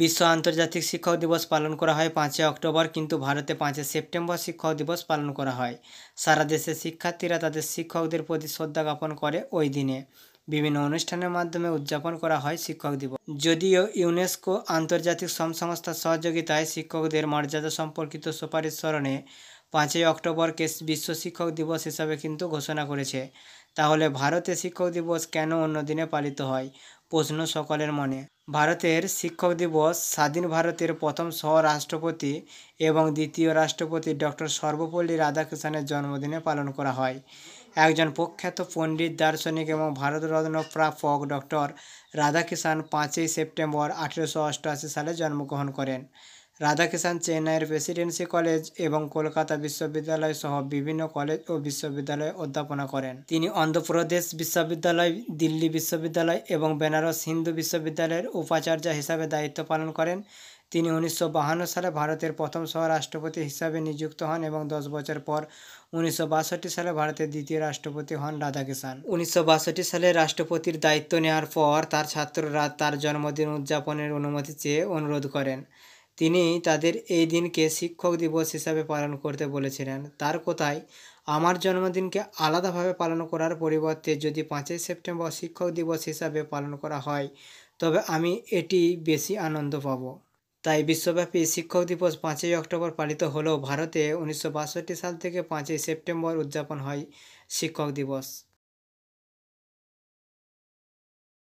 বিশ্ব আন্তর্জাতিক শিক্ষক দিবস পালন করা হয় 5 অক্টোবর, কিন্তু ভারতে 5 সেপ্টেম্বর শিক্ষক দিবস পালন করা হয়। সারা দেশের শিক্ষার্থীরা তাদের শিক্ষকদের প্রতি শ্রদ্ধা জ্ঞাপন করে ওই দিনে। বিভিন্ন অনুষ্ঠানের মাধ্যমে উদযাপন করা হয় শিক্ষক দিবস। যদিও ইউনেস্কো আন্তর্জাতিক শ্রম সংস্থার সহযোগিতায় শিক্ষকদের মর্যাদা সম্পর্কিত সুপারিশ স্মরণে 5 অক্টোবরকে বিশ্ব শিক্ষক দিবস হিসাবে কিন্তু ঘোষণা করেছে। তাহলে ভারতে শিক্ষক দিবস কেন অন্য দিনে পালিত হয়? প্রশ্ন সকলের মনে। ভারতের শিক্ষক দিবস স্বাধীন ভারতের প্রথম সহ-রাষ্ট্রপতি এবং দ্বিতীয় রাষ্ট্রপতি ডক্টর সর্বপল্লী রাধাকৃষ্ণনের জন্মদিনে পালন করা হয়। একজন প্রখ্যাত পণ্ডিত, দার্শনিক এবং ভারতরত্ন প্রাপক ডক্টর রাধাকৃষ্ণন 5 সেপ্টেম্বর 1888 সালে জন্মগ্রহণ করেন। রাধাকৃষ্ণন চেন্নাইয়ের প্রেসিডেন্সি কলেজ এবং কলকাতা বিশ্ববিদ্যালয় সহ বিভিন্ন কলেজ ও বিশ্ববিদ্যালয়ে অধ্যাপনা করেন। তিনি অন্ধ্রপ্রদেশ বিশ্ববিদ্যালয়, দিল্লি বিশ্ববিদ্যালয় এবং বেনারস হিন্দু বিশ্ববিদ্যালয়ের উপাচার্য হিসাবে দায়িত্ব পালন করেন। তিনি 1952 সালে ভারতের প্রথম সহ-রাষ্ট্রপতি হিসাবে নিযুক্ত হন এবং 10 বছর পর 1962 সালে ভারতের দ্বিতীয় রাষ্ট্রপতি হন রাধাকৃষ্ণন। 1962 সালে রাষ্ট্রপতির দায়িত্ব নেওয়ার পর তার ছাত্ররা তার জন্মদিন উদযাপনের অনুমতি চেয়ে অনুরোধ করেন। তিনি তাদের এই দিনকে শিক্ষক দিবস হিসাবে পালন করতে বলেছিলেন। তার কথায়, আমার জন্মদিনকে আলাদাভাবে পালন করার পরিবর্তে যদি 5 সেপ্টেম্বর শিক্ষক দিবস হিসাবে পালন করা হয় তবে আমি এটি বেশি আনন্দ পাব। তাই বিশ্বব্যাপী শিক্ষক দিবস 5 অক্টোবর পালিত হলেও ভারতে 1962 সাল থেকে 5 সেপ্টেম্বর উদযাপন হয় শিক্ষক দিবস।